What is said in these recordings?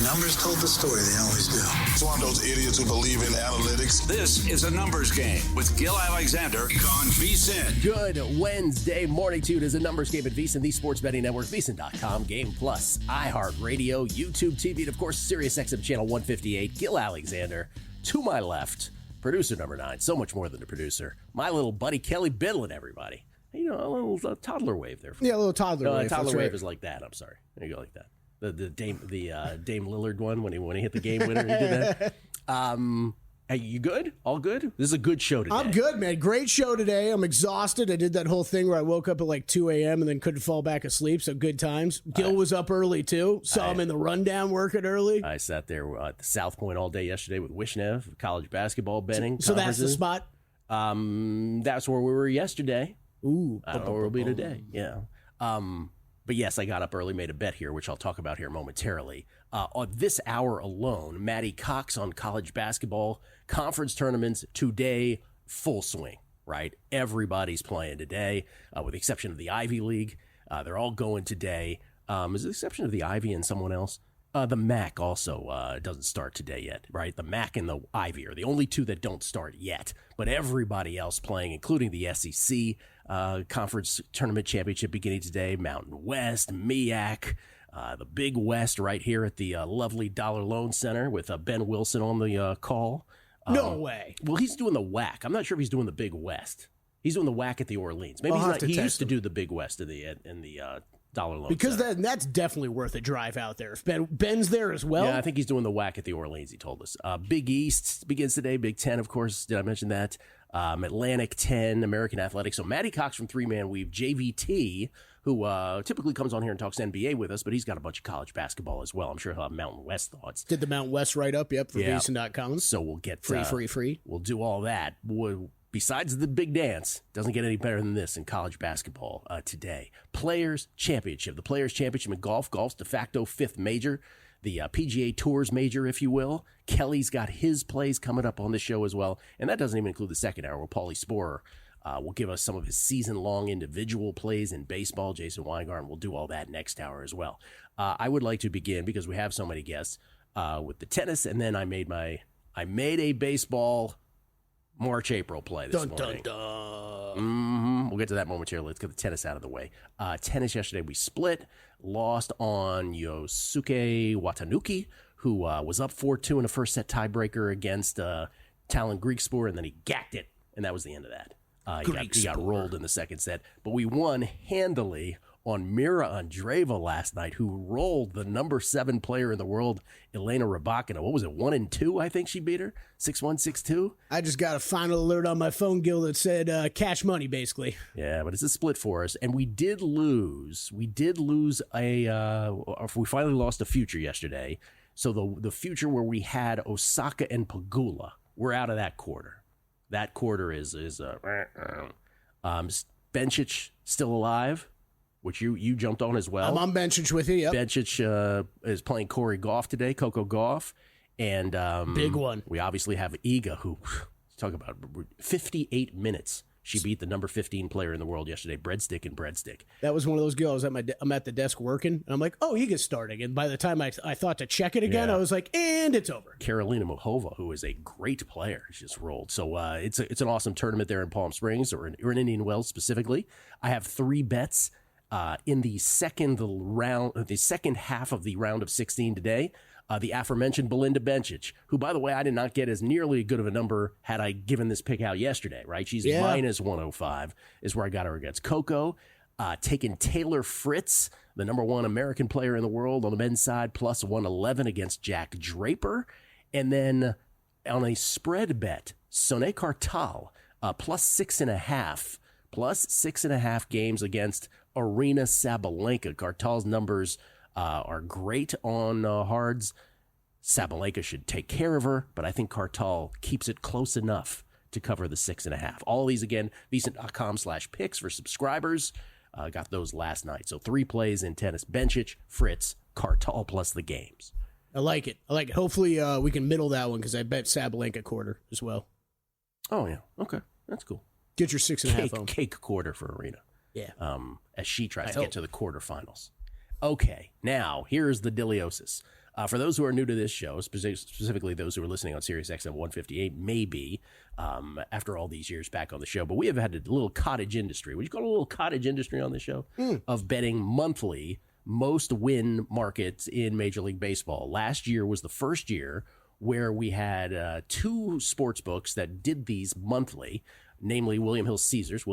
numbers told the story. They always do. It's one of those idiots who believe in analytics. This is a numbers game with Gil Alexander on VSiN. Good Wednesday morning to you. It is a numbers game at VSiN, the sports betting network, VSiN.com, Game Plus, iHeartRadio, YouTube TV, and of course, SiriusXM channel 158. Gil Alexander to my left, producer number 9. So much more than a producer. My little buddy Kelly Bidlin, everybody. You know, a little toddler wave there. Yeah, a little toddler wave. Toddler wave is like that. I'm sorry. There you go, like that. The Dame Lillard one when he hit the game winner. He did that. Hey, you good? All good? This is a good show today. I'm good, man. Great show today. I'm exhausted. I did that whole thing where I woke up at like 2 a.m. and then couldn't fall back asleep, so good times. Gil was up early, too. Saw him in the rundown working early. I sat there at the South Point all day yesterday with Wishnev, college basketball betting. So that's the spot? That's where we were yesterday. Ooh. I don't know where we'll be today. Yeah. But yes, I got up early, made a bet here, which I'll talk about here momentarily. On this hour alone, Matty Cox on college basketball conference tournaments today, full swing, right? Everybody's playing today, with the exception of the Ivy League. They're all going today. Is the exception of the Ivy and someone else? The MAC also doesn't start today yet, right? The MAC and the Ivy are the only two that don't start yet, but everybody else playing, including the SEC Conference Tournament Championship beginning today, Mountain West, MEAC, the Big West right here at the lovely Dollar Loan Center with Ben Wilson on the call. No way. Well, he's doing the WAC. I'm not sure if he's doing the Big West. He's doing the WAC at the Orleans. Maybe he's not. He used to do the Big West in the Dollar Loan because Center. that's definitely worth a drive out there. If Ben's there as well. Yeah, I think he's doing the WAC at the Orleans, he told us. Big East begins today. Big Ten, of course. Did I mention that? Atlantic 10, American Athletics. So Matty Cox from Three Man Weave, JVT, who typically comes on here and talks NBA with us, but he's got a bunch of college basketball as well. I'm sure he'll have Mountain West thoughts. Did the Mountain West write-up, for VSiN.com. So we'll get... Free. We'll do all that. Besides the big dance, doesn't get any better than this in college basketball today. Players Championship. The Players Championship in golf's de facto fifth major. The PGA Tours major, if you will. Kelly's got his plays coming up on the show as well. And that doesn't even include the second hour where Paulie Sporer will give us some of his season-long individual plays in baseball. Jason Weingarten will do all that next hour as well. I would like to begin, because we have so many guests, with the tennis. And then I made a baseball March-April play this morning. We'll get to that momentarily. Let's get the tennis out of the way. Tennis yesterday, we split, lost on Yosuke Watanuki, who was up 4-2 in a first set tiebreaker against Talon Griekspoor, and then he gacked it, and that was the end of that. He got rolled in the second set, but we won handily on Mira Andreeva last night, who rolled the number 7 player in the world, Elena Rybakina. What was it, 1-2? I think she beat her, 6-1, 6-2. I just got a final alert on my phone, Gil, that said cash money, basically. Yeah, but it's a split for us, and we did lose. We finally lost a future yesterday. So the future where we had Osaka and Pegula, we're out of that quarter. That quarter is Bencic still alive, which you jumped on as well. I'm on Bencic with you, yep. Bencic is playing Corey Goff today, Coco Goff. And big one. We obviously have Iga, who, talk about 58 minutes. She beat the number 15 player in the world yesterday, Breadstick and Breadstick. That was one of those girls. I'm at the desk working, and I'm like, oh, Iga's starting. And by the time I thought to check it again, I was like, and it's over. Karolina Muchova, who is a great player, just rolled. So it's an awesome tournament there in Palm Springs, or in Indian Wells specifically. I have 3 bets in the second half of the round of 16 today. The aforementioned Belinda Bencic, who, by the way, I did not get as nearly good of a number had I given this pick out yesterday, right? She's minus 105 is where I got her against Coco. Taking Taylor Fritz, the number 1 American player in the world on the men's side, plus 111 against Jack Draper. And then on a spread bet, Soné Kartal, plus 6.5 games against Arena Sabalenka. Kartal's numbers are great on hards. Sabalenka should take care of her, but I think Kartal keeps it close enough to cover the 6.5. All these, again, VSiN.com/picks for subscribers. Got those last night. So 3 plays in tennis: Bencic, Fritz, Kartal, plus the games. I like it. Hopefully we can middle that one, because I bet Sabalenka quarter as well. Oh, yeah. Okay. That's cool. Get your 6.5 home. Cake quarter for Arena. Yeah. As she tries to get to the quarterfinals. Okay, now here's the Deliosis. For those who are new to this show, specifically those who are listening on Sirius XM 158, maybe after all these years back on the show, but we have had a little cottage industry. Would you call it a little cottage industry on the show? Of betting monthly most win markets in Major League Baseball. Last year was the first year where we had two sports books that did these monthly, namely William Hill / Caesars,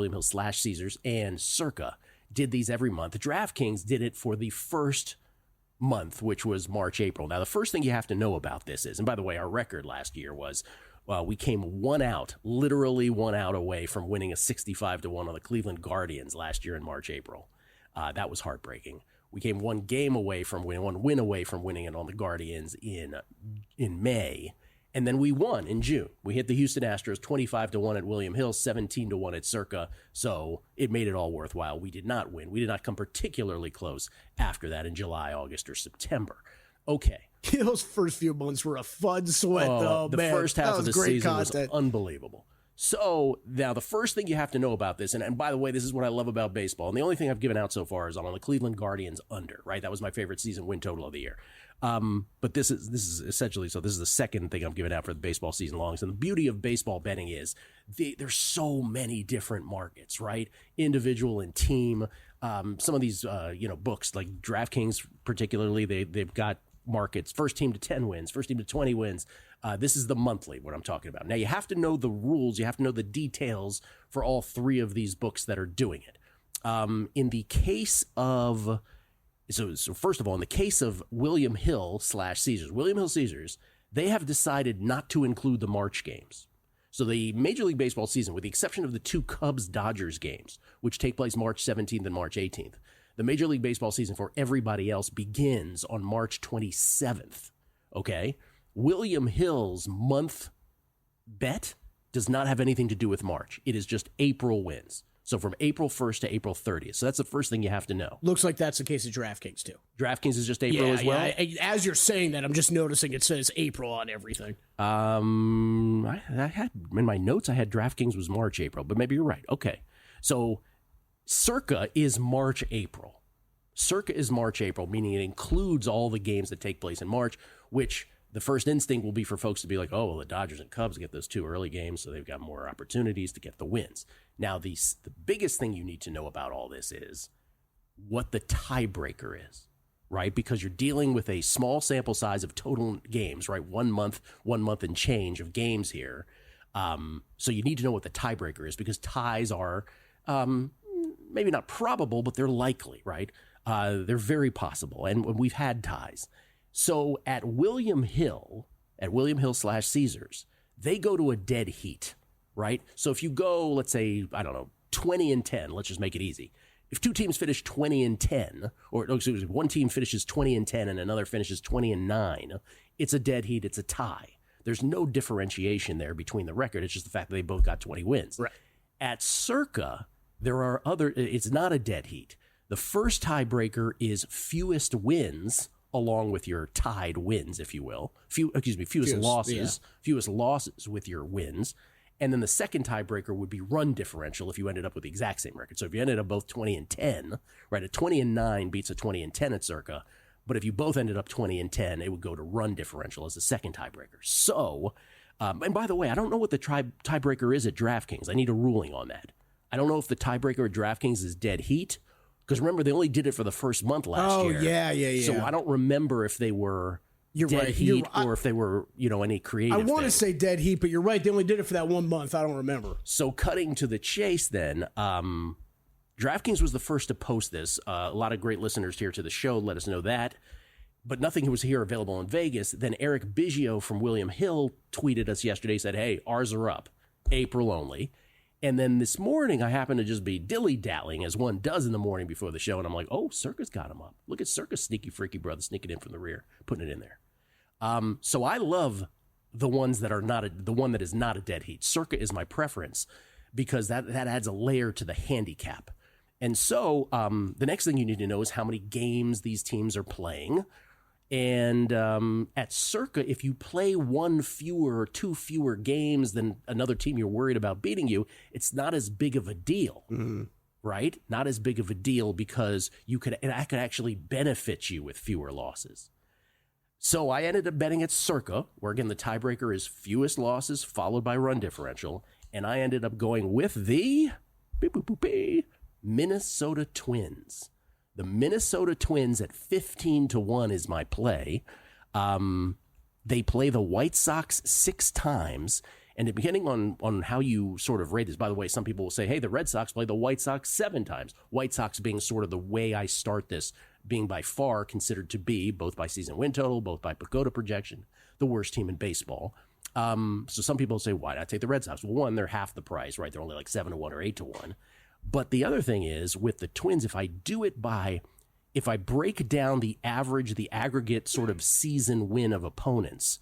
and Circa did these every month. DraftKings did it for the first month, which was March, April. Now, the first thing you have to know about this is, and by the way, our record last year was we came literally one out away from winning a 65-1 on the Cleveland Guardians last year in March, April. That was heartbreaking. We came one win away from winning it on the Guardians in May. And then we won in June. We hit the Houston Astros 25-1 at William Hill, 17-1 at Circa. So it made it all worthwhile. We did not win. We did not come particularly close after that in July, August, or September. Okay. Those first few months were a fun sweat, though. The first half of the season was unbelievable. So now the first thing you have to know about this, and by the way, this is what I love about baseball, and the only thing I've given out so far is on the Cleveland Guardians under, right? That was my favorite season win total of the year. But this is essentially, so this is the second thing I'm giving out for the baseball season longs. And the beauty of baseball betting is there's so many different markets, right? Individual and team. Some of these, books like DraftKings particularly, they've got markets, first team to 10 wins, first team to 20 wins. This is the monthly, what I'm talking about. Now, you have to know the rules. You have to know the details for all three of these books that are doing it. In the case of, so first of all, in the case of William Hill / Caesars, they have decided not to include the March games. So the Major League Baseball season, with the exception of the two Cubs-Dodgers games, which take place March 17th and March 18th, the Major League Baseball season for everybody else begins on March 27th, okay? William Hill's month bet does not have anything to do with March. It is just April wins. So from April 1st to April 30th. So that's the first thing you have to know. Looks like that's the case of DraftKings, too. DraftKings is just April as well? Yeah. As you're saying that, I'm just noticing it says April on everything. I had, in my notes, I had DraftKings was March, April, but maybe you're right. Okay. So Circa is March, April. Circa is March, April, meaning it includes all the games that take place in March, which the first instinct will be for folks to be like, oh, well, the Dodgers and Cubs get those two early games, so they've got more opportunities to get the wins. Now, the biggest thing you need to know about all this is what the tiebreaker is, right? Because you're dealing with a small sample size of total games, right? 1 month and change of games here. So you need to know what the tiebreaker is, because ties are maybe not probable, but they're likely, right? They're very possible, and we've had ties. So at William Hill / Caesars, they go to a dead heat, right? So if you go, let's say, 20-10, let's just make it easy. If two teams finish 20-10, one team finishes 20-10 and another finishes 20-9, it's a dead heat, it's a tie. There's no differentiation there between the record. It's just the fact that they both got 20 wins. Right. At Circa, it's not a dead heat. The first tiebreaker is fewest wins along with your tied wins, if you will. Fewest losses. Yeah. Fewest losses with your wins. And then the second tiebreaker would be run differential if you ended up with the exact same record. So if you ended up both 20-10, right, a 20-9 beats a 20-10 at Circa. But if you both ended up 20-10, it would go to run differential as the second tiebreaker. So, and by the way, I don't know what the tiebreaker is at DraftKings. I need a ruling on that. I don't know if the tiebreaker at DraftKings is dead heat. Because remember, they only did it for the first month last year. Oh, yeah. So I don't remember if they were dead heat or if they were, any creative I want to say dead heat, but you're right. They only did it for that 1 month. I don't remember. So cutting to the chase then, DraftKings was the first to post this. A lot of great listeners here to the show let us know that. But nothing was here available in Vegas. Then Eric Biggio from William Hill tweeted us yesterday, said, hey, ours are up, April only. And then this morning, I happened to just be dilly-dallying, as one does in the morning before the show, and I'm like, oh, Circa's got him up. Look at Circa's sneaky, freaky brother sneaking in from the rear, putting it in there. So I love the ones that are the one that is not a dead heat. Circa is my preference because that adds a layer to the handicap. And so the next thing you need to know is how many games these teams are playing. And at Circa, if you play one fewer or two fewer games than another team you're worried about beating you, it's not as big of a deal, right? Not as big of a deal because that could actually benefit you with fewer losses. So I ended up betting at Circa, where again the tiebreaker is fewest losses followed by run differential, and I ended up going with the Minnesota Twins. The Minnesota Twins at 15-1 is my play. They play the White Sox 6 times. And depending on how you sort of rate this, by the way, some people will say, hey, the Red Sox play the White Sox 7 times. White Sox being sort of the way I start this, being by far considered to be, both by season win total, both by Pagoda projection, the worst team in baseball. So some people say, why not take the Red Sox? Well, one, they're half the price, right? They're only like 7-1 or 8-1. But the other thing is, with the Twins, if I break down the average, the aggregate sort of season win of opponents,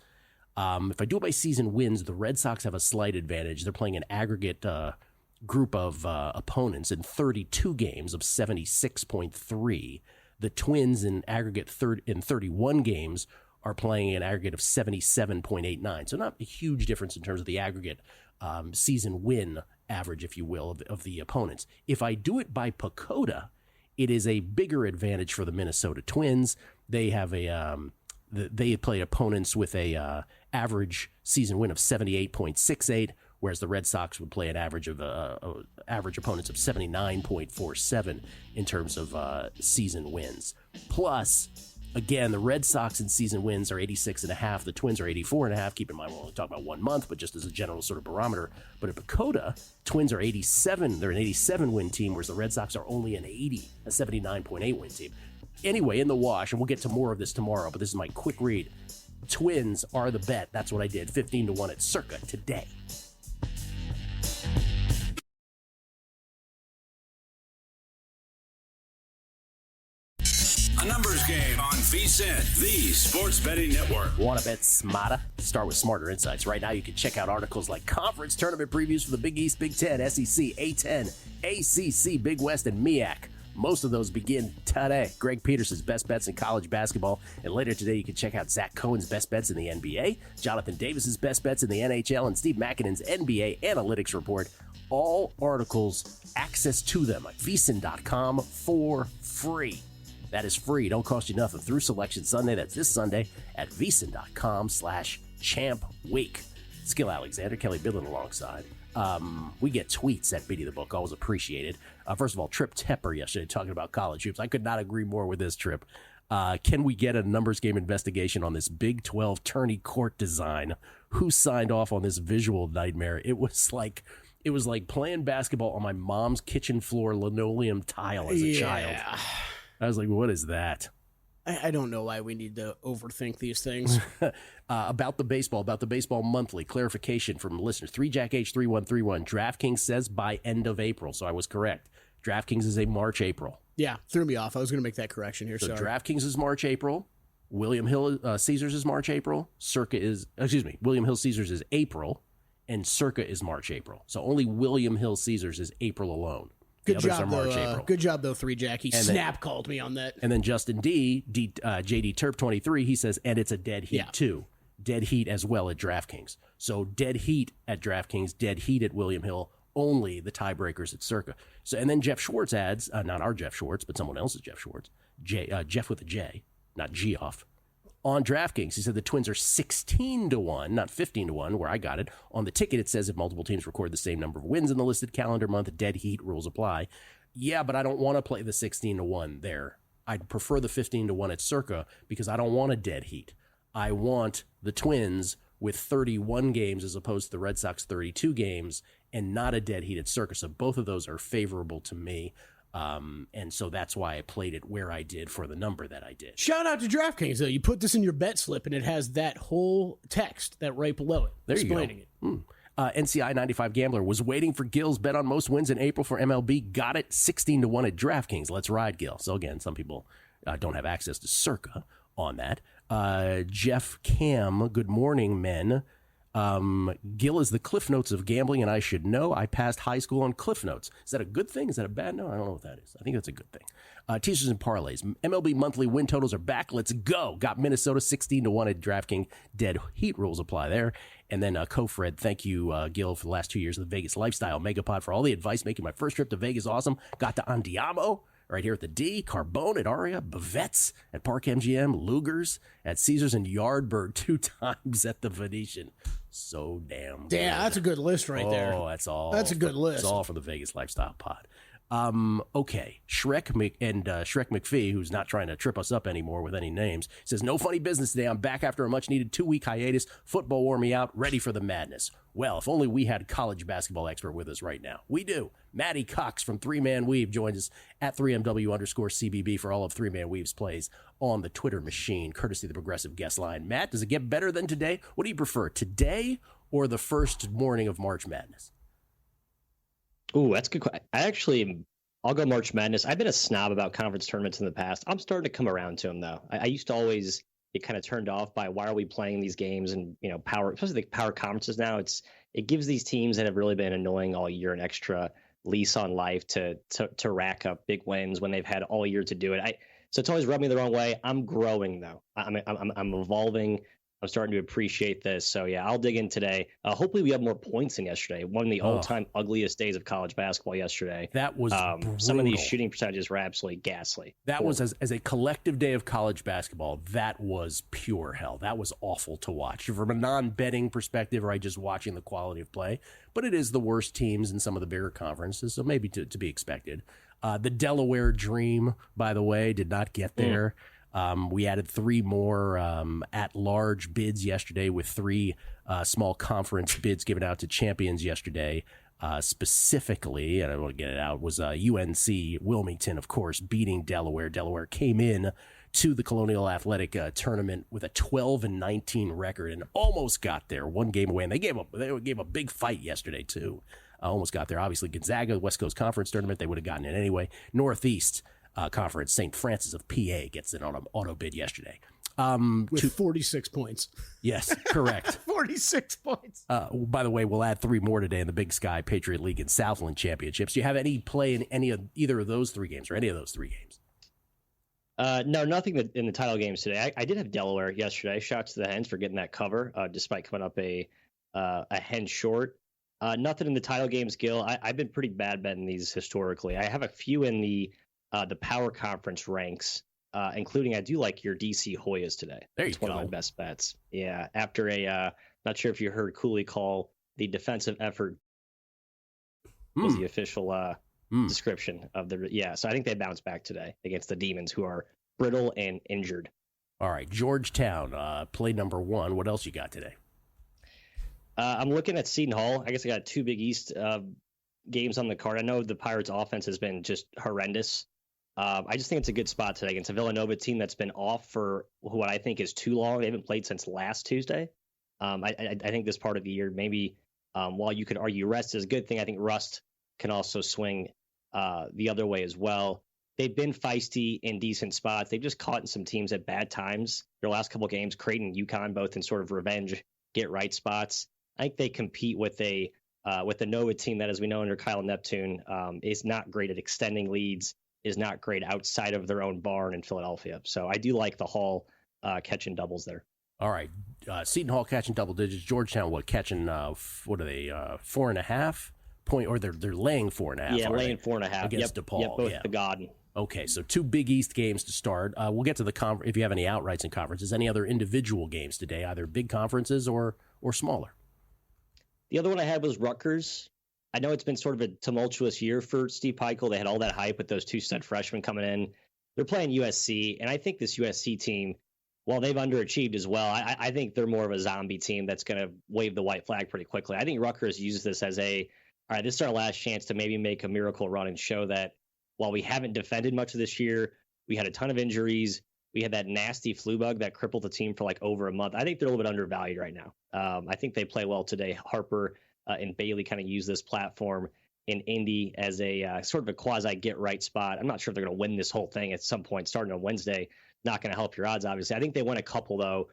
if I do it by season wins, the Red Sox have a slight advantage. They're playing an aggregate group of opponents in 32 games of 76.3. The Twins in aggregate in 31 games are playing an aggregate of 77.89. So not a huge difference in terms of the aggregate season win average, if you will, of the opponents. If I do it by Pagoda, it is a bigger advantage for the Minnesota Twins. They have they play opponents with a average season win of 78.68, whereas the Red Sox would play an average of average opponents of 79.47 in terms of season wins. Plus, again, the Red Sox in season wins are 86.5. The Twins are 84.5. Keep in mind, we're only talking about 1 month, but just as a general sort of barometer. But at Pagoda, Twins are 87. They're an 87 win team, whereas the Red Sox are only an 80, a 79.8 win team. Anyway, in the wash, and we'll get to more of this tomorrow, but this is my quick read. Twins are the bet. That's what I did. 15-1 at Circa today. A numbers game on VSiN, the sports betting network. Want to bet smarter? Start with Smarter Insights. Right now, you can check out articles like conference tournament previews for the Big East, Big Ten, SEC, A10, ACC, Big West, and MEAC. Most of those begin today. Greg Peterson's best bets in college basketball. And later today, you can check out Zach Cohen's best bets in the NBA, Jonathan Davis's best bets in the NHL, and Steve Makinen's NBA analytics report. All articles, access to them at VSiN.com for free. That is free. Don't cost you nothing. Through Selection Sunday, that's this Sunday, at VSiN.com/champweek. Skill Alexander, Kelly Bidlin alongside. We get tweets at Biddy the Book. Always appreciated. First of all, Trip Tepper yesterday talking about college hoops. I could not agree more with this, Trip. Can we get a numbers game investigation on this Big 12 tourney court design? Who signed off on this visual nightmare? It was like playing basketball on my mom's kitchen floor linoleum tile as a child. I was like, what is that? I don't know why we need to overthink these things. About the baseball monthly, clarification from listeners. 3JackH3131. DraftKings says by end of April, so I was correct. DraftKings is a March, April. Yeah, threw me off. I was going to make that correction here. So sorry. DraftKings is March, April. William Hill Caesars is March, April. William Hill Caesars is April, and Circa is March, April. So only William Hill Caesars is April alone. Good job, though. Good job, though, 3Jack. He called me on that. And then Justin JD Terp 23, he says, and it's a dead heat too. Dead heat as well at DraftKings. So dead heat at DraftKings, dead heat at William Hill, only the tiebreakers at Circa. So, and then Jeff Schwartz adds, not our Jeff Schwartz, but someone else's Jeff Schwartz, Jeff with a J, not Geoff. On DraftKings, he said the Twins are 16-1, not 15-1, where I got it. On the ticket, it says if multiple teams record the same number of wins in the listed calendar month, dead heat rules apply. Yeah, but I don't want to play the 16-1 there. I'd prefer the 15-1 at Circa because I don't want a dead heat. I want the Twins with 31 games as opposed to the Red Sox 32 games and not a dead heat at Circa. So both of those are favorable to me. And so that's why I played it where I did for the number that I did. Shout out to DraftKings, though. You put this in your bet slip, and it has that whole text that right below it. There explaining you go. NCI 95 Gambler was waiting for Gil's bet on most wins in April for MLB. Got it 16-1 at DraftKings. Let's ride, Gil. So again, some people don't have access to Circa on that. Jeff Cam, good morning, men. Gil is the Cliff Notes of gambling, and I should know. I passed high school on Cliff Notes. Is that a good thing? Is that a bad note? I don't know what that is. I think that's a good thing. Teasers and parlays. MLB monthly win totals are back. Let's go. Got Minnesota 16-1 at DraftKings. Dead heat rules apply there. And then Cofred, thank you, Gil, for the last 2 years of the Vegas Lifestyle Megapod for all the advice making my first trip to Vegas awesome. Got to Andiamo right here at the D, Carbone at Aria, Bavets at Park MGM, Luger's at Caesars, and Yardbird 2 times at the Venetian. So damn good. Damn, that's a good list right there. Oh, that's all. That's a good list. It's all for the Vegas Lifestyle Pod. Okay, Shrek McPhee, who's not trying to trip us up anymore with any names, says, no funny business today. I'm back after a much-needed 2-week hiatus. Football wore me out, ready for the madness. Well, if only we had college basketball expert with us right now. We do. Matty Cox from 3-Man Weave joins us at 3MW_CBB for all of 3-Man Weave's plays on the Twitter machine, courtesy of the Progressive Guest Line. Matt, does it get better than today? What do you prefer, today or the first morning of March Madness? Ooh, that's a good question. I'll go March Madness. I've been a snob about conference tournaments in the past. I'm starting to come around to them, though. I used to always get kind of turned off by why are we playing these games and, power, especially the power conferences now. It gives these teams that have really been annoying all year an extra lease on life to rack up big wins when they've had all year to do it. So it's always rubbed me the wrong way. I'm growing, though. I'm evolving. I'm starting to appreciate this. So, yeah, I'll dig in today. Hopefully we have more points than yesterday. One of the all-time ugliest days of college basketball yesterday. That was some of these shooting percentages were absolutely ghastly. That was, as a collective day of college basketball, that was pure hell. That was awful to watch. From a non-betting perspective, right, just watching the quality of play. But it is the worst teams in some of the bigger conferences, so maybe to be expected. The Delaware Dream, by the way, did not get there. We added 3 more at-large bids yesterday with 3 small conference bids given out to champions yesterday. Specifically, and I want to get it out, was UNC Wilmington, of course, beating Delaware. Delaware came in to the Colonial Athletic tournament with a 12-19 record and almost got there, 1 game away. And they gave a big fight yesterday, too. Almost got there. Obviously, Gonzaga, West Coast Conference tournament, they would have gotten it anyway. Northeast Conference, St. Francis of PA gets it on an auto bid yesterday. With 46 points. Yes, correct. 46 points. By the way, we'll add 3 more today in the Big Sky Patriot League and Southland Championships. Do you have any play in either of those 3 games or any of those 3 games? No, nothing in the title games today. I did have Delaware yesterday. Shouts to the Hens for getting that cover, despite coming up a hen short. Nothing in the title games, Gil. I've been pretty bad betting these historically. I have a few in the power conference ranks, including I do like your DC Hoyas today. It's one of my best bets. Yeah, after not sure if you heard Cooley call the defensive effort was the official description of the. Yeah, so I think they bounce back today against the Demons, who are brittle and injured. All right, Georgetown, play number 1. What else you got today? I'm looking at Seton Hall. I guess I got 2 Big East games on the card. I know the Pirates' offense has been just horrendous. I just think it's a good spot today against a Villanova team that's been off for what I think is too long. They haven't played since last Tuesday. I think this part of the year, maybe while you could argue rest is a good thing, I think rust can also swing the other way as well. They've been feisty in decent spots. They've just caught in some teams at bad times. Their last couple of games, Creighton and UConn, both in sort of revenge, get right spots. I think they compete with a Nova team that, as we know under Kyle Neptune, is not great at extending leads, is not great outside of their own barn in Philadelphia. So I do like the Hall catching doubles there. All right. Seton Hall catching double digits. Georgetown, catching, what are they, 4.5 point, or they're laying 4.5. Yeah, laying 4.5. Against DePaul. Yep, both the God. Okay, so 2 Big East games to start. We'll get to the if you have any outrights in conferences. Any other individual games today, either big conferences or smaller? The other one I had was Rutgers. I know it's been sort of a tumultuous year for Steve Pikiell. They had all that hype with those 2 stud freshmen coming in. They're playing USC, and I think this USC team, while they've underachieved as well, I think they're more of a zombie team that's going to wave the white flag pretty quickly. I think Rutgers uses this as all right, this is our last chance to maybe make a miracle run and show that while we haven't defended much of this year, we had a ton of injuries. We had that nasty flu bug that crippled the team for like over a month. I think they're a little bit undervalued right now. I think they play well today. Harper and Bailey kind of use this platform in Indy as a sort of a quasi get-right spot. I'm not sure if they're going to win this whole thing at some point starting on Wednesday. Not going to help your odds, obviously. I think they win a couple, though,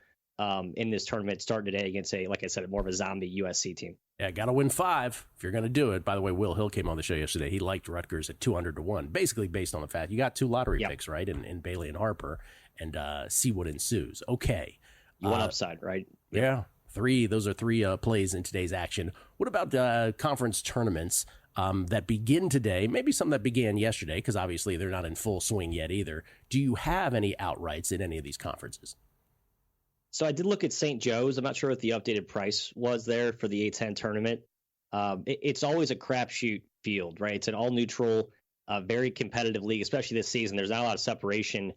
in this tournament starting today against like I said, more of a zombie USC team. Yeah, got to win 5 if you're going to do it. By the way, Will Hill came on the show yesterday. He liked Rutgers at 200-1, basically based on the fact you got 2 lottery picks, right, in Bailey and Harper, and see what ensues. Okay. You want upside, right? Yeah. 3. Those are 3 plays in today's action. What about conference tournaments? that begin today, maybe some that began yesterday, because obviously they're not in full swing yet either. Do you have any outrights in any of these conferences? So I did look at St. Joe's. I'm not sure what the updated price was there for the A10 tournament. It's always a crapshoot field, right? It's an all-neutral, very competitive league, especially this season. There's not a lot of separation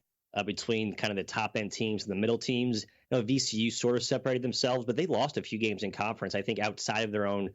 between kind of the top-end teams and the middle teams. VCU sort of separated themselves, but they lost a few games in conference. I think outside of their own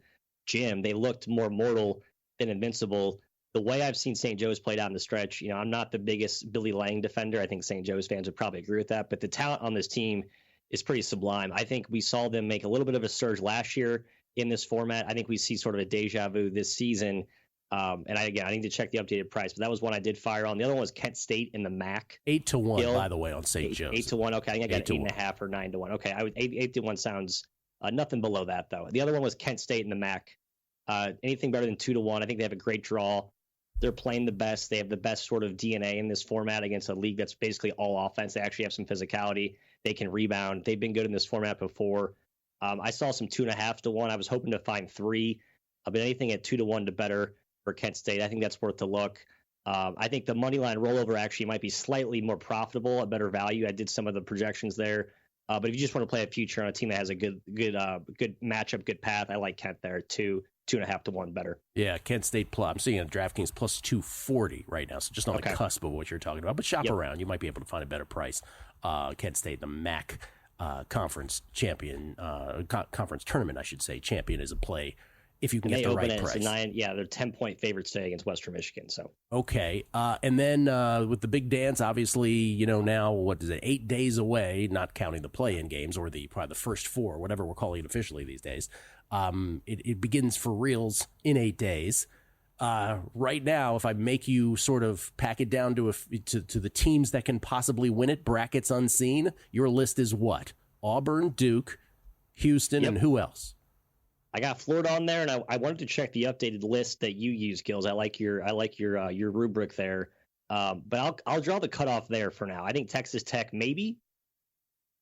gym, they looked more mortal than invincible. The way I've seen St. Joe's played out in the stretch, I'm not the biggest Billy Lang defender. I think St. Joe's fans would probably agree with that, but the talent on this team is pretty sublime. I think we saw them make a little bit of a surge last year in this format. I think we see sort of a deja vu this season. And I need to check the updated price, but that was one I did fire on. The other one was Kent State in the MAC. 8-1, by the way, on St. Joe's. 8-1. Okay, I think I got 8.5 or 9-1. Okay, 8-1 sounds nothing below that though. The other one was Kent State in the MAC. Anything better than 2-1. I think they have a great draw. They're playing the best. They have the best sort of DNA in this format against a league that's basically all offense. They actually have some physicality. They can rebound. They've been good in this format before. I saw some 2.5-1. I was hoping to find 3, but anything at 2-1 to better for Kent State, I think that's worth a look. I think the money line rollover actually might be slightly more profitable, a better value. I did some of the projections there, but if you just want to play a future on a team that has a good matchup, good path, I like Kent there too. 2.5-1 better. Yeah, Kent State plus. I'm seeing a DraftKings plus 240 right now, so just on the cusp of what you're talking about. But shop around, you might be able to find a better price. Kent State, the MAC conference champion, conference tournament, I should say, champion is a play if you can get the right price. They're 10-point favorites today against Western Michigan. So okay, and then with the big dance, obviously, now what is it? 8 days away, not counting the play-in games or probably the first 4, whatever we're calling it officially these days. It begins for reals in 8 days. Right now, if I make you sort of pack it down to the teams that can possibly win it, brackets unseen, your list is what? Auburn, Duke, Houston, and who else? I got Florida on there, and I wanted to check the updated list that you use, Gills. I like your rubric there, but I'll draw the cutoff there for now. I think Texas Tech maybe.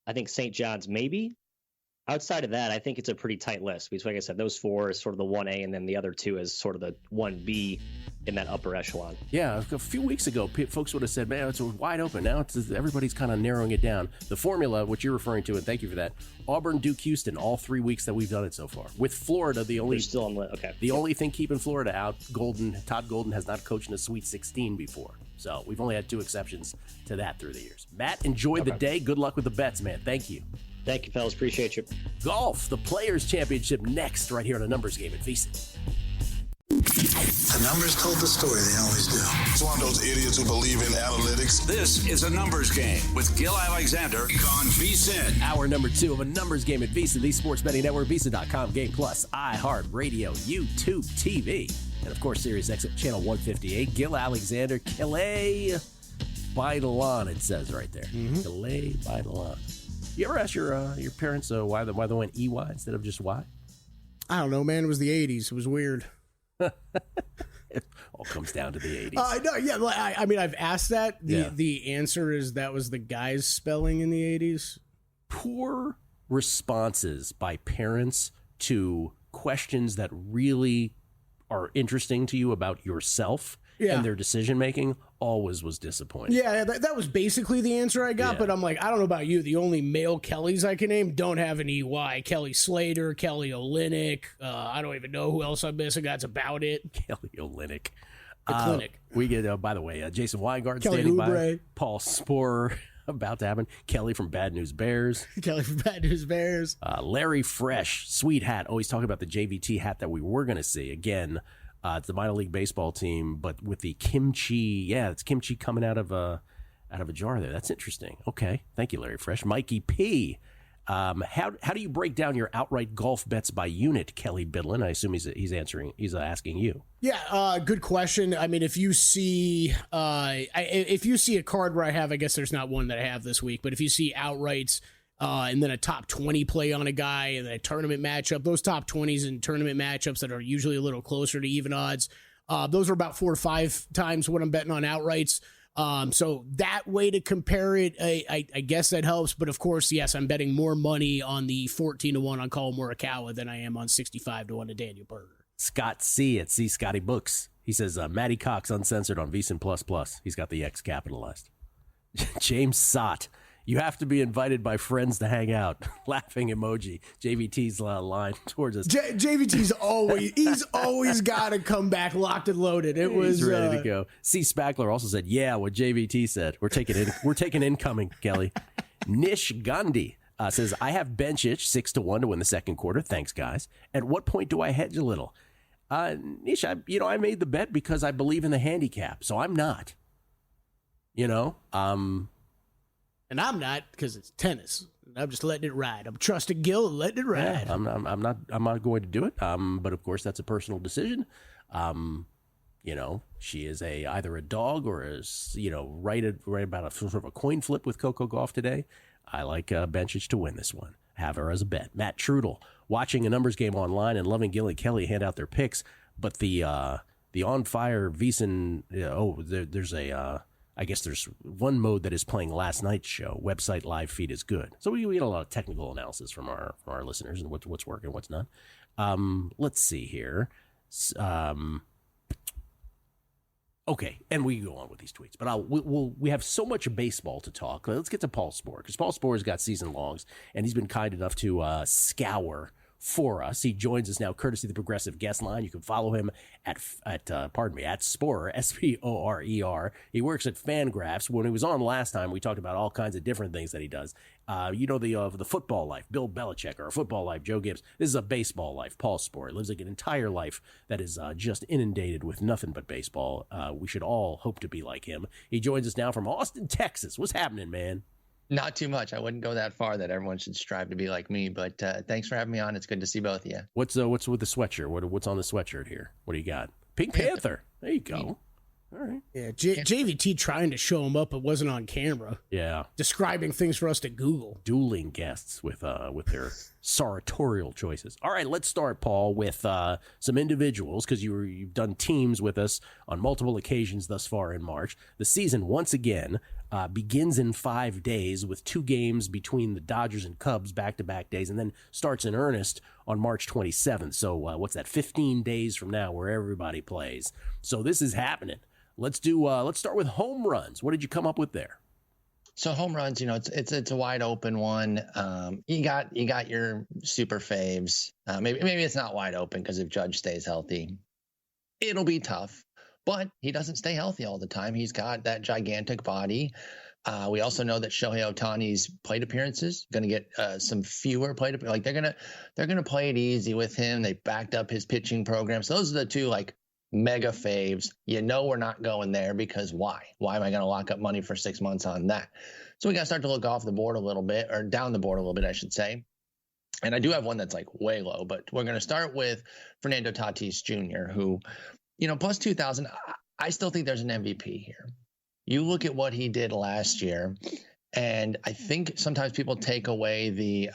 I think St. John's maybe. Outside of that, I think it's a pretty tight list because, like I said, those 4 is sort of the 1A, and then the other 2 is sort of the 1B in that upper echelon. Yeah, a few weeks ago, folks would have said, man, it's wide open. Now everybody's kind of narrowing it down. The formula, which you're referring to, and thank you for that, Auburn, Duke, Houston, all 3 weeks that we've done it so far. With Florida, the only thing keeping Florida out, Todd Golden has not coached in a Sweet 16 before. So we've only had 2 exceptions to that through the years. Matt, enjoy the day. Good luck with the bets, man. Thank you. Thank you, fellas. Appreciate you. Golf, the Players' Championship next, right here on a numbers game at VSiN. The numbers told the story they always do. It's one of those idiots who believe in analytics. This is a numbers game with Gil Alexander on VSiN. Hour number 2 of a numbers game at VSiN, the Sports Betting Network, VSiN.com, Game Plus, iHeartRadio, YouTube TV, and of course, Sirius XM Channel 158. Gil Alexander, Calais Baidalon, it says right there. Calais Baidalon. You ever ask your parents why they went EY instead of just Y? I don't know, man. It was the 80s. It was weird. It all comes down to the 80s. No, yeah. I mean, I've asked that. The answer is that was the guy's spelling in the 80s. Poor responses by parents to questions that really are interesting to you about yourself and their decision making always was disappointing. Yeah, that was basically the answer I got, but I'm like, I don't know about you. The only male Kellys I can name don't have an EY. Kelly Slater, Kelly Olynyk. I don't even know who else I'm missing. That's about it. Kelly Olynyk. The clinic. We get, by the way, Jason Weingart Kelly standing Oubre. by. Paul Sporer about to happen. Kelly from Bad News Bears. Kelly from Bad News Bears. Larry Fresh, sweet hat. Always talking about the JVT hat that we were going to see. Again, it's the minor league baseball team, but with the kimchi. Yeah, it's kimchi coming out of a jar there. That's interesting. Okay, thank you, Larry Fresh. Mikey P. How do you break down your outright golf bets by unit, Kelly Bidlin? I assume he's asking you. Yeah, good question. I mean, if you see a card where I guess there's not one that I have this week, but if you see outrights. And then a top 20 play on a guy and then a tournament matchup. Those top 20s and tournament matchups that are usually a little closer to even odds, those are about 4 or 5 times what I'm betting on outrights. So that way to compare it, I guess that helps. But of course, yes, I'm betting more money on the 14-1 on Colin Morikawa than I am on 65-1 to Daniel Berger. Scott C at C Scotty Books. He says, Matty Cox uncensored on VSiN++. He's got the X capitalized. James Sott. You have to be invited by friends to hang out. Laughing emoji. JVT's line towards us. JVT's always got to come back locked and loaded. He's ready to go. C Spackler also said, yeah, what JVT said. We're taking incoming, Kelly. Nish Gandhi says, I have Benchich 6-1 to win the second quarter. Thanks, guys. At what point do I hedge a little? Nish, I made the bet because I believe in the handicap, so I'm not. And I'm not, because it's tennis. I'm just letting it ride. I'm trusting Gil and letting it ride. Yeah, I'm not going to do it. But of course that's a personal decision. She is either a dog or right about a sort of a coin flip with Coco Gauff today. I like Benchich to win this one. Have her as a bet. Matt Trudel, watching a numbers game online and loving Gil and Kelly hand out their picks, but the on fire VSiN. I guess there's one mode that is playing last night's show. Website live feed is good. So we get a lot of technical analysis from our listeners and what's working, what's not. Let's see here. Okay, and we can go on with these tweets, but we have so much baseball to talk. Let's get to Paul Sporer, because Paul Sporer's got season longs, and he's been kind enough to scour for us. He joins us now courtesy of the Progressive Guest Line. You can follow him at Sporer, Sporer. He works at Fangraphs. When he was on last time, we talked about all kinds of different things that he does. The football life, Bill Belichick, or a football life, Joe Gibbs. This is a baseball life, Paul Sporer. Lives like an entire life that is just inundated with nothing but baseball. We should all hope to be like him. He joins us now from Austin, Texas. What's happening, man? Not too much. I wouldn't go that far that everyone should strive to be like me, but thanks for having me on. It's good to see both of you. What's with the sweatshirt? What's on the sweatshirt here? What do you got? Pink Panther. There you go. All right. Yeah, JVT trying to show him up, but wasn't on camera. Yeah. Describing things for us to Google. Dueling guests with their sartorial choices. All right, let's start, Paul, with some individuals, because you've done teams with us on multiple occasions thus far in March. The season, once again, begins in 5 days with 2 games between the Dodgers and Cubs back-to-back days, and then starts in earnest on March 27th. So what's that, 15 days from now where everybody plays. So this is happening. Let's start with home runs. What did you come up with there? So home runs, it's a wide open one. You got your super faves. Maybe it's not wide open because if Judge stays healthy, it'll be tough. But he doesn't stay healthy all the time. He's got that gigantic body. We also know that Shohei Ohtani's plate appearances going to get some fewer plate appearances. Like they're gonna play it easy with him. They backed up his pitching program. So those are the 2 mega faves. We're not going there because why? Why am I going to lock up money for 6 months on that? So we got to start to look off the board a little bit, or down the board a little bit, I should say. And I do have one that's way low, but we're going to start with Fernando Tatis Jr., who, plus 2,000. I still think there's an MVP here. You look at what he did last year, and I think sometimes people take away the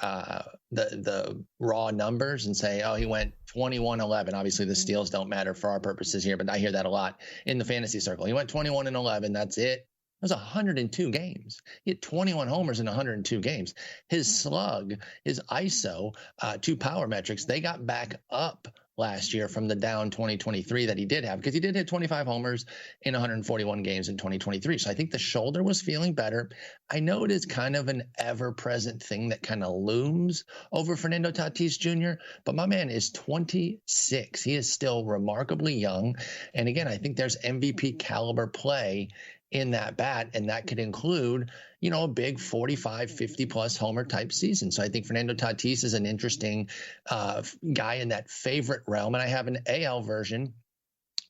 raw numbers and say, oh, he went 21-11. Obviously, the steals don't matter for our purposes here, but I hear that a lot in the fantasy circle. He went 21-11. That's it. It was 102 games. He had 21 homers in 102 games. His slug, his ISO, 2 power metrics, they got back up last year from the down 2023 that he did have, because he did hit 25 homers in 141 games in 2023. So I think the shoulder was feeling better. I know it is kind of an ever-present thing that kind of looms over Fernando Tatis Jr., but my man is 26. He is still remarkably young. And again, I think there's MVP caliber play in that bat, and that could include, a big 45, 50 plus homer type season. So I think Fernando Tatis is an interesting guy in that favorite realm. And I have an AL version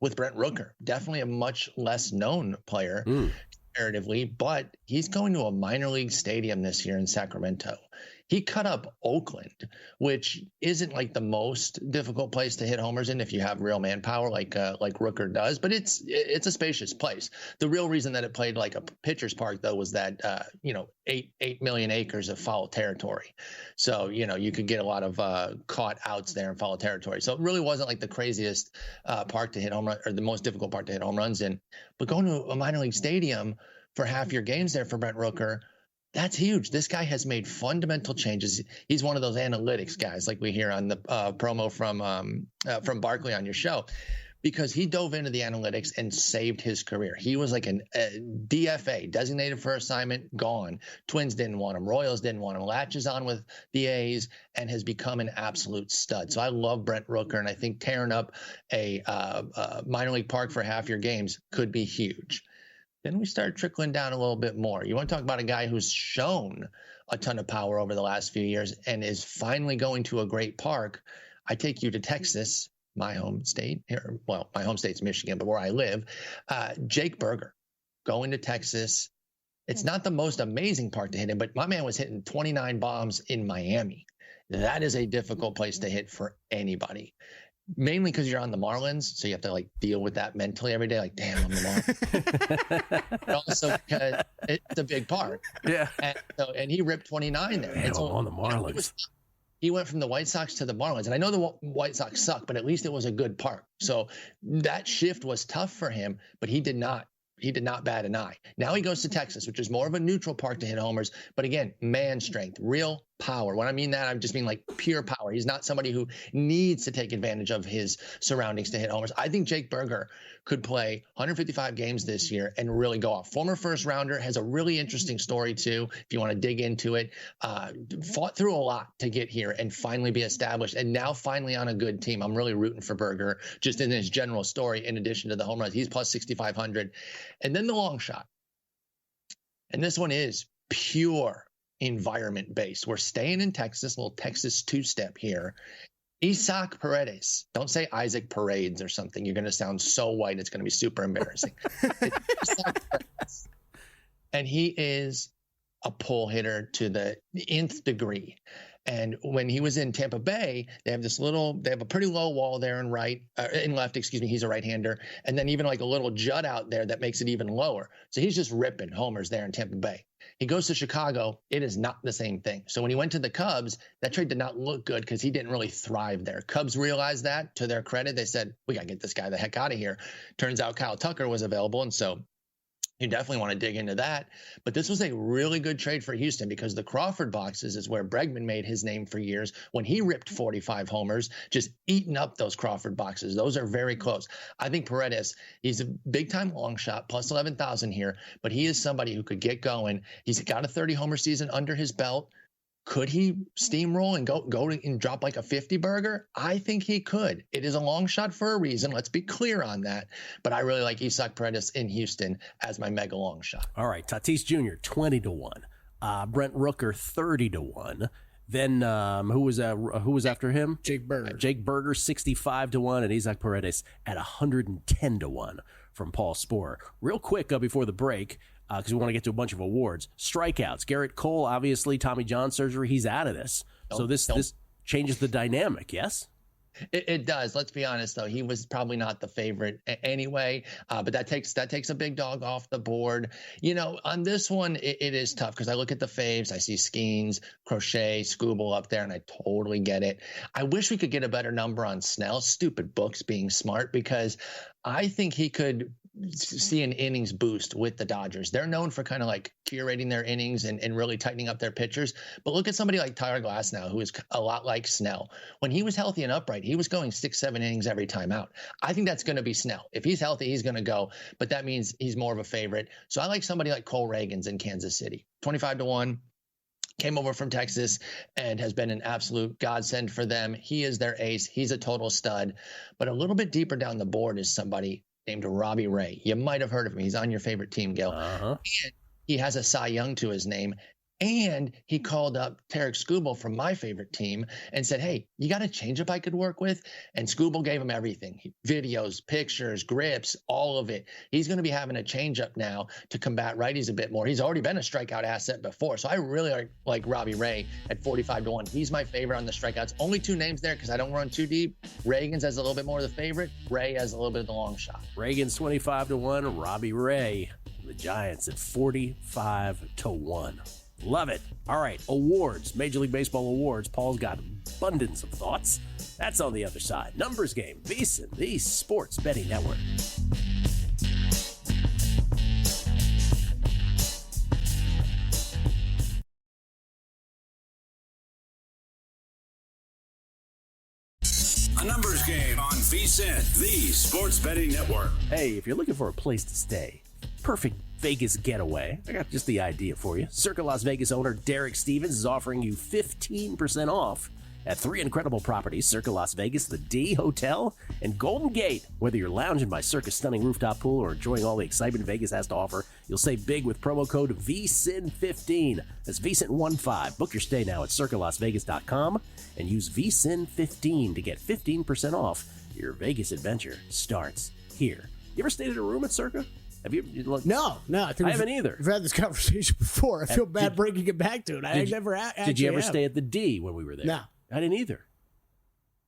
with Brent Rooker, definitely a much less known player comparatively, but he's going to a minor league stadium this year in Sacramento. He cut up Oakland, which isn't like the most difficult place to hit homers in if you have real manpower like Rooker does, but it's a spacious place. The real reason that it played like a pitcher's park, though, was that 8 million acres of foul territory. So you could get a lot of caught outs there in foul territory. So it really wasn't like the craziest park to hit home run, or the most difficult park to hit home runs in. But going to a minor league stadium for half your games there for Brent Rooker, That's huge. This guy has made fundamental changes. He's one of those analytics guys like we hear on the promo from Barkley on your show, because he dove into the analytics and saved his career. He was like a DFA, designated for assignment, gone. Twins didn't want him. Royals didn't want him. Latches on with the A's and has become an absolute stud. So I love Brent Rooker, and I think tearing up a minor league park for half your games could be huge. Then we start trickling down a little bit more. You want to talk about a guy who's shown a ton of power over the last few years and is finally going to a great park. I take you to Texas, my home state here. Well, my home state's Michigan, but where I live, Jake Burger going to Texas. It's not the most amazing park to hit in, but my man was hitting 29 bombs in Miami. That is a difficult place to hit for anybody. Mainly because you're on the Marlins, so you have to like deal with that mentally every day. Like, damn, I'm the Marlins. But also because it's a big park. Yeah. And he ripped 29 there. And so on the Marlins. He went from the White Sox to the Marlins. And I know the White Sox suck, but at least it was a good park. So that shift was tough for him, but he did not bat an eye. Now he goes to Texas, which is more of a neutral park to hit homers. But again, man strength, real power. When I mean that, I just mean like pure power. He's not somebody who needs to take advantage of his surroundings to hit homers. I think Jake Burger could play 155 games this year and really go off. Former first rounder, has a really interesting story too, if you want to dig into it. Fought through a lot to get here and finally be established, and now finally on a good team. I'm really rooting for Burger just in his general story, in addition to the home runs. He's plus 6,500. And then the long shot. And this one is pure environment based. We're staying in Texas, a little Texas two-step here. Isaac Paredes. Don't say Isaac Parades or something. You're going to sound so white, it's going to be super embarrassing. And he is a pull hitter to the nth degree. And when he was in Tampa Bay, they have a pretty low wall there in left, he's a right-hander. And then even like a little jut out there that makes it even lower. So he's just ripping homers there in Tampa Bay. He goes to Chicago. It is not the same thing. So when he went to the Cubs, that trade did not look good because he didn't really thrive there. Cubs realized that. To their credit, they said, we got to get this guy the heck out of here. Turns out Kyle Tucker was available. And so you definitely want to dig into that. But this was a really good trade for Houston because the Crawford boxes is where Bregman made his name for years when he ripped 45 homers, just eating up those Crawford boxes. Those are very close. I think Paredes, he's a big-time long shot, plus 11,000 here, but he is somebody who could get going. He's got a 30-homer season under his belt. Could he steamroll and go and drop like a 50 burger? I think he could. It is a long shot for a reason. Let's be clear on that. But I really like Isaac Paredes in Houston as my mega long shot. All right, Tatis Jr. 20-1, Brent Rooker 30-1. Then who was after him? Jake Burger. Jake Burger 65-1, and Isaac Paredes at 110-1 from Paul Sporer. Real quick before the break, because we want to get to a bunch of awards. Strikeouts. Garrett Cole, obviously, Tommy John surgery, he's out of this. So this changes the dynamic, yes? It does. Let's be honest, though. He was probably not the favorite anyway, but that takes a big dog off the board. You know, on this one, it is tough because I look at the faves. I see Skeens, Crochet, Skubal up there, and I totally get it. I wish we could get a better number on Snell. Stupid books being smart, because I think he could see an innings boost with the Dodgers. They're known for kind of like curating their innings and really tightening up their pitchers. But look at somebody like Tyler Glasnow, who is a lot like Snell. When he was healthy and upright, he was going 6-7 innings every time out. I think that's going to be Snell. If he's healthy, he's going to go, but that means he's more of a favorite. So I like somebody like Cole Reagans in Kansas City, 25-1. Came over from Texas and has been an absolute godsend for them. He is their ace. He's a total stud. But a little bit deeper down the board is somebody named Robbie Ray. You might have heard of him. He's on your favorite team, Gil. And he has a Cy Young to his name. And he called up Tarek Skubal from my favorite team and said, hey, you got a changeup I could work with? And Skubal gave him everything. Videos, pictures, grips, all of it. He's going to be having a changeup now to combat righties a bit more. He's already been a strikeout asset before. So I really like Robbie Ray at 45-1. He's my favorite on the strikeouts. Only two names there because I don't run too deep. Reagans has a little bit more of the favorite. Ray has a little bit of the long shot. Reagans 25-1. Robbie Ray, the Giants at 45-1. Love it. All right, awards, Major League Baseball awards. Paul's got abundance of thoughts. That's on the other side. Numbers Game, VSiN, the Sports Betting Network. A numbers game on VSiN, the sports betting network. Hey, if you're looking for a place to stay, perfect Vegas getaway, I got just the idea for you. Circa Las Vegas owner Derek Stevens is offering you 15% off at 3 incredible properties: Circa Las Vegas, the D Hotel, and Golden Gate. Whether you're lounging by Circa's stunning rooftop pool or enjoying all the excitement Vegas has to offer, you'll save big with promo code VSIN15. That's VSIN15. Book your stay now at circalasvegas.com and use VSIN15 to get 15% off. Your Vegas adventure starts here. You ever stayed in a room at Circa? Have you? No. I haven't either. We've had this conversation before. I feel bad breaking it back to it. Did you ever stay at the D when we were there? No. I didn't either.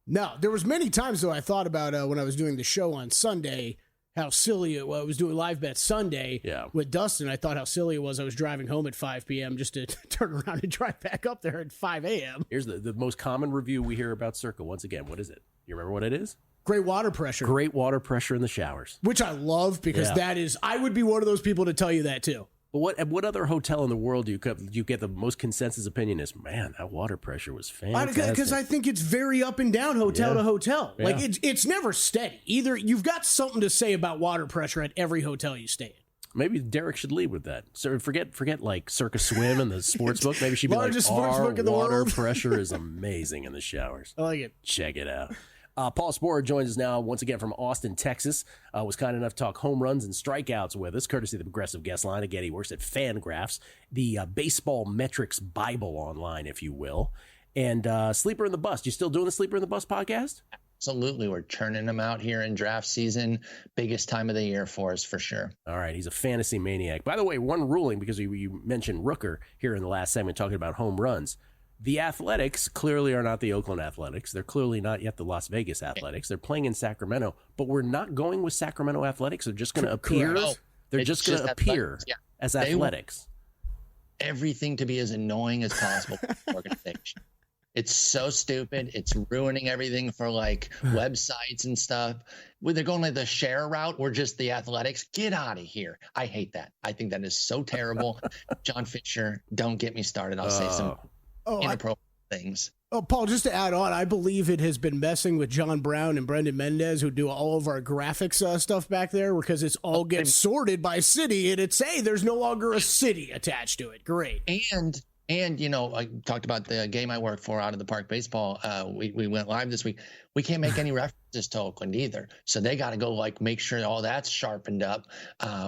No, there was many times, though, I thought about when I was doing the show on Sunday, how silly it was. I was doing Live Bet Sunday with Dustin. I thought how silly it was. I was driving home at 5 p.m. just to turn around and drive back up there at 5 a.m. Here's the most common review we hear about Circa. Once again, what is it? You remember what it is? Great water pressure. Great water pressure in the showers. Which I love because that is, I would be one of those people to tell you that too. But what other hotel in the world do you get the most consensus opinion is, man, that water pressure was fantastic? Because I think it's very up and down hotel to hotel. Yeah. Like it's never steady. Either you've got something to say about water pressure at every hotel you stay in. Maybe Derek should lead with that. So forget like Circa Swim and the sports book. Maybe she'd be like, Largest sports our book in the water world." pressure is amazing in the showers. I like it. Check it out. Paul Sporer joins us now once again from Austin, Texas. Was kind enough to talk home runs and strikeouts with us, courtesy of the Progressive Guest Line. Again, he works at Fangraphs, the baseball metrics Bible online, if you will. And Sleeper in the Bus. You still doing the Sleeper in the Bus podcast? Absolutely. We're churning them out here in draft season. Biggest time of the year for us, for sure. All right. He's a fantasy maniac. By the way, one ruling, because you mentioned Rooker here in the last segment talking about home runs. The Athletics clearly are not the Oakland Athletics. They're clearly not yet the Las Vegas Athletics. They're playing in Sacramento, but we're not going with Sacramento Athletics. They're just going to appear. They're just going to appear as Athletics. Everything to be as annoying as possible for the organization. It's so stupid. It's ruining everything for like websites and stuff. When they're going like the share route, we're just the Athletics. Get out of here. I hate that. I think that is so terrible. John Fisher, don't get me started. I'll say some inappropriate things. Oh, Paul, just to add on, I believe it has been messing with John Brown and Brendan Mendez, who do all of our graphics stuff back there, because it's all gets sorted by city, and it's, hey, there's no longer a city attached to it. Great. And, you know, I talked about the game I work for, Out of the Park Baseball. We went live this week. We can't make any references to Oakland either. So they got to go like make sure all that's sharpened up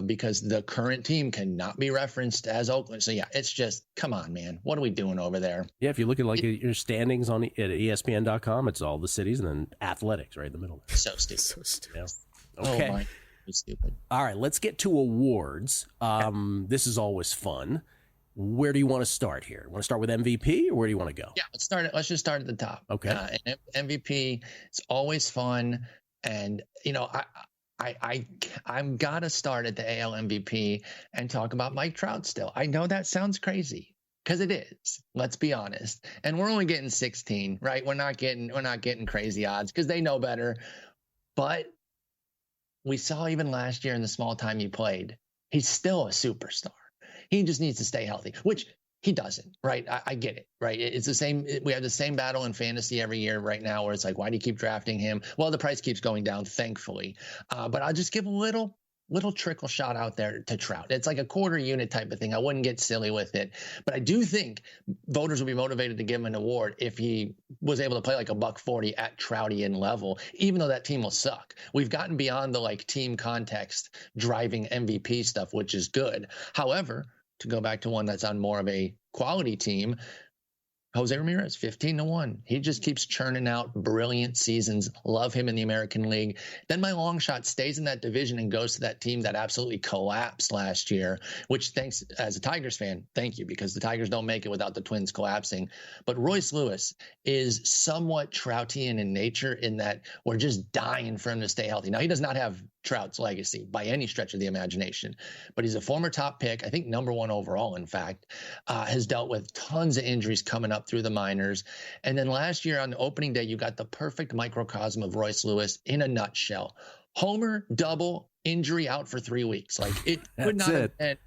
because the current team cannot be referenced as Oakland. So, yeah, it's just, come on, man. What are we doing over there? Yeah, if you look at like your standings at ESPN.com, it's all the cities and then Athletics right in the middle. So stupid. Yeah. Okay. Oh, my. Stupid. All right, let's get to awards. This is always fun. Where do you want to start here? Want to start with MVP, or where do you want to go? Yeah, let's just start at the top. Okay. MVP, it's always fun, and you know, I'm gotta start at the AL MVP and talk about Mike Trout still. I know that sounds crazy because it is. Let's be honest, and we're only getting 16, right? We're not getting crazy odds because they know better. But we saw even last year in the small time he played, he's still a superstar. He just needs to stay healthy, which he doesn't, right? I get it, right? It's the same. We have the same battle in fantasy every year right now where it's like, why do you keep drafting him? Well, the price keeps going down, thankfully. But I'll just give a little trickle shot out there to Trout. It's like a quarter unit type of thing. I wouldn't get silly with it. But I do think voters would be motivated to give him an award if he was able to play like a $140 at Troutian level, even though that team will suck. We've gotten beyond the like team context driving MVP stuff, which is good. However, to go back to one that's on more of a quality team, Jose Ramirez, 15-1. He just keeps churning out brilliant seasons. Love him in the American League. Then my long shot stays in that division and goes to that team that absolutely collapsed last year, which thanks, as a Tigers fan, thank you, because the Tigers don't make it without the Twins collapsing. But Royce Lewis is somewhat Troutian in nature in that we're just dying for him to stay healthy. Now, he does not have Trout's legacy by any stretch of the imagination, but he's a former top pick, I think #1 overall, in fact, has dealt with tons of injuries coming up through the minors. And then last year on the opening day, you got the perfect microcosm of Royce Lewis in a nutshell. Homer, double, injury out for 3 weeks. Like it could not have been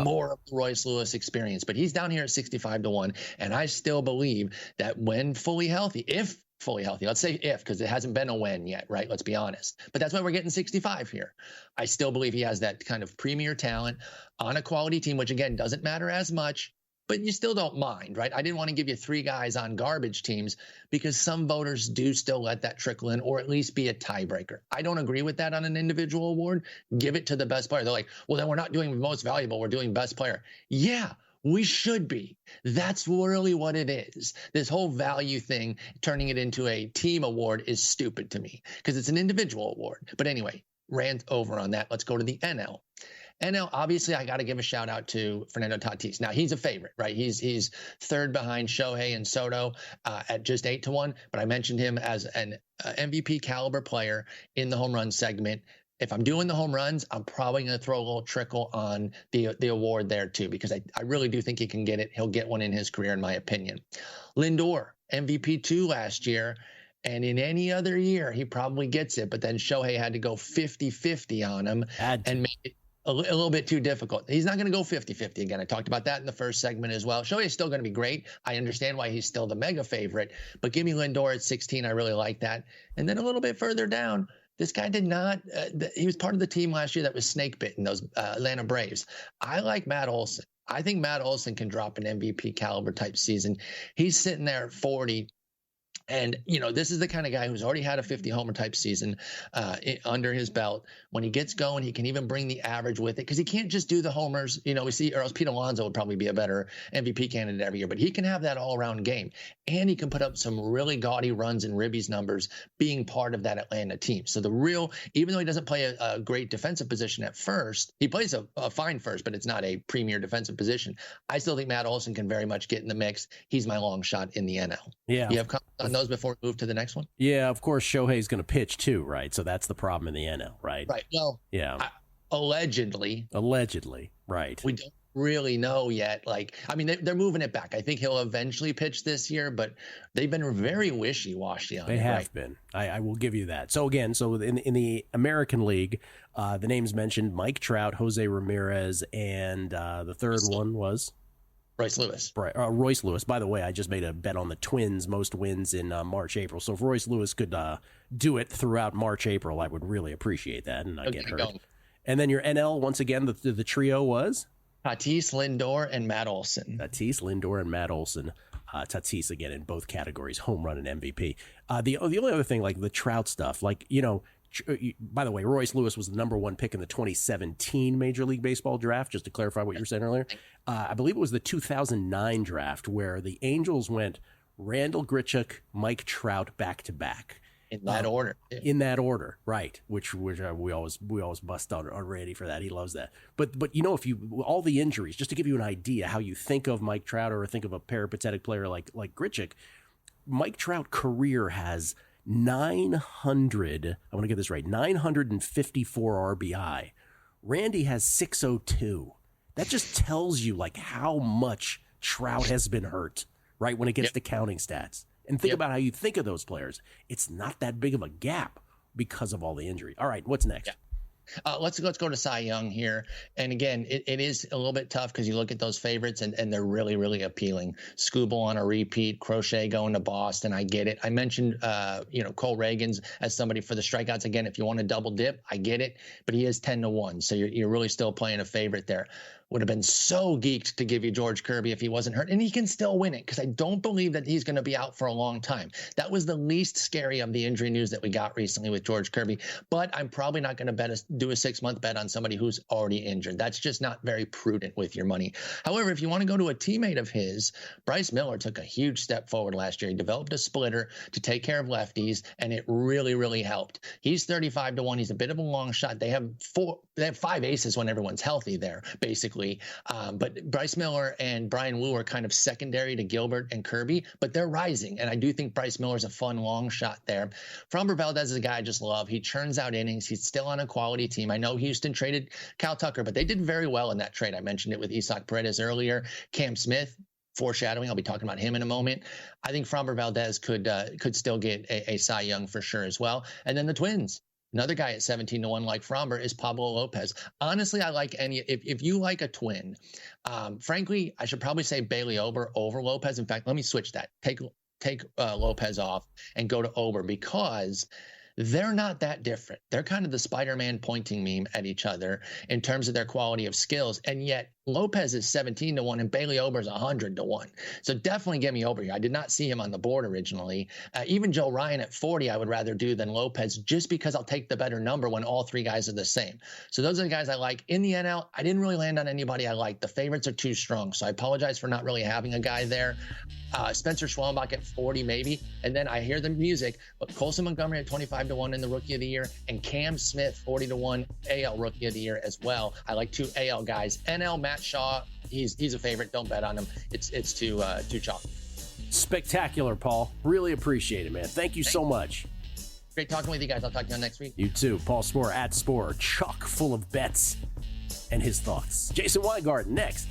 more of the Royce Lewis experience, but he's down here at 65-1. And I still believe that when fully healthy, if fully healthy. Let's say if, because it hasn't been a when yet, right? Let's be honest. But that's why we're getting 65 here. I still believe he has that kind of premier talent on a quality team, which again doesn't matter as much, but you still don't mind, right? I didn't want to give you 3 guys on garbage teams because some voters do still let that trickle in or at least be a tiebreaker. I don't agree with that on an individual award. Give it to the best player. They're like, well, then we're not doing most valuable. We're doing best player. Yeah. We should be. That's really what it is. This whole value thing, turning it into a team award is stupid to me because it's an individual award. But anyway, rant over on that. Let's go to the NL. NL, obviously, I got to give a shout out to Fernando Tatis. Now, he's a favorite, right? He's third behind Shohei and Soto at just 8-1. But I mentioned him as an MVP caliber player in the home run segment. If I'm doing the home runs, I'm probably going to throw a little trickle on the award there too, because I really do think he can get it. He'll get one in his career, in my opinion. Lindor, MVP 2 last year. And in any other year, he probably gets it. But then Shohei had to go 50-50 on him and make it a little bit too difficult. He's not going to go 50-50 again. I talked about that in the first segment as well. Shohei is still going to be great. I understand why he's still the mega favorite. But give me Lindor at 16. I really like that. And then a little bit further down, this guy did not he was part of the team last year that was snake bitten, those Atlanta Braves. I like Matt Olson. I think Matt Olson can drop an MVP caliber type season. He's sitting there at 40. And, you know, this is the kind of guy who's already had a 50 homer type season under his belt. When he gets going, he can even bring the average with it because he can't just do the homers. You know, we see, or else Pete Alonso would probably be a better MVP candidate every year, but he can have that all around game. And he can put up some really gaudy runs and ribbies numbers being part of that Atlanta team. So even though he doesn't play a great defensive position at first, he plays a fine first, but it's not a premier defensive position. I still think Matt Olson can very much get in the mix. He's my long shot in the NL. Yeah. You have comments on those before we move to the next one? Yeah, of course, Shohei's going to pitch too, right? So that's the problem in the NL, right? Right. Well, yeah. Allegedly, right. We don't really know yet. Like, I mean, they're moving it back. I think he'll eventually pitch this year, but they've been very wishy-washy on it. They have been. I will give you that. So again, in the American League, the names mentioned Mike Trout, Jose Ramirez, and the third one was Royce Lewis. Royce Lewis. By the way, I just made a bet on the Twins most wins in March, April. So if Royce Lewis could do it throughout March, April, I would really appreciate that and not get hurt. Going. And then your NL, once again, the trio was? Tatis, Lindor, and Matt Olson. Tatis, Lindor, and Matt Olson. Tatis, again, in both categories, home run and MVP. The only other thing, like the Trout stuff, like, you know, by the way, Royce Lewis was the number 1 pick in the 2017 Major League Baseball draft, just to clarify what you were saying earlier. I believe it was the 2009 draft where the Angels went Randall Grichuk, Mike Trout back-to-back. In that order. In that order, right? Which we always bust on Randy for that. He loves that. But you know, if you all the injuries, just to give you an idea how you think of Mike Trout or think of a peripatetic player like Grichuk, Mike Trout career has 900. I want to get this right. 954 RBI. Randy has 602. That just tells you like how much Trout has been hurt, right? When it gets to counting stats. And think about how you think of those players. It's not that big of a gap because of all the injury. All right, what's next? Let's go to Cy Young here. And again, it is a little bit tough because you look at those favorites and they're really, really appealing. Skubal on a repeat, Crochet going to Boston. I get it. I mentioned, Cole Reagans as somebody for the strikeouts. Again, if you want to double dip, I get it. But he is 10-1. So you're really still playing a favorite there. Would have been so geeked to give you George Kirby if he wasn't hurt. And he can still win it because I don't believe that he's going to be out for a long time. That was the least scary of the injury news that we got recently with George Kirby. But I'm probably not going to do a 6-month bet on somebody who's already injured. That's just not very prudent with your money. However, if you want to go to a teammate of his, Bryce Miller took a huge step forward last year. He developed a splitter to take care of lefties, and it really, really helped. He's 35-1. He's a bit of a long shot. They have 5 aces when everyone's healthy there, basically. But Bryce Miller and Brian Wu are kind of secondary to Gilbert and Kirby, but they're rising. And I do think Bryce Miller's a fun long shot there. Framber Valdez is a guy I just love. He churns out innings. He's still on a quality team. I know Houston traded Cal Tucker, but they did very well in that trade. I mentioned it with Isaac Paredes earlier. Cam Smith, foreshadowing. I'll be talking about him in a moment. I think Framber Valdez could still get a Cy Young for sure as well. And then the Twins. Another guy at 17-1 like Framber is Pablo Lopez. Honestly, I like if you like a twin, frankly, I should probably say Bailey over Lopez. In fact, let me switch that. Take take Lopez off and go to Ober because they're not that different. They're kind of the Spider-Man pointing meme at each other in terms of their quality of skills. And yet Lopez is 17-1 and Bailey Ober is 100-1. So definitely get me Ober here. I did not see him on the board originally. Even Joe Ryan at 40, I would rather do than Lopez just because I'll take the better number when all three guys are the same. So those are the guys I like. In the NL, I didn't really land on anybody I like. The favorites are too strong. So I apologize for not really having a guy there. Spencer Schwellenbach at 40 maybe. And then I hear the music, but Colson Montgomery at 25-1 in the Rookie of the Year and Cam Smith 40-1 AL Rookie of the Year as well. I like two AL guys. NL, Matt Shaw, he's a favorite. Don't bet on him. It's too chalky. Spectacular, Paul. Really appreciate it, man. Thank you so much. Great talking with you guys. I'll talk to you next week. You too. Paul Sporer at Sporer, chock full of bets and his thoughts. Jason Weingarten next.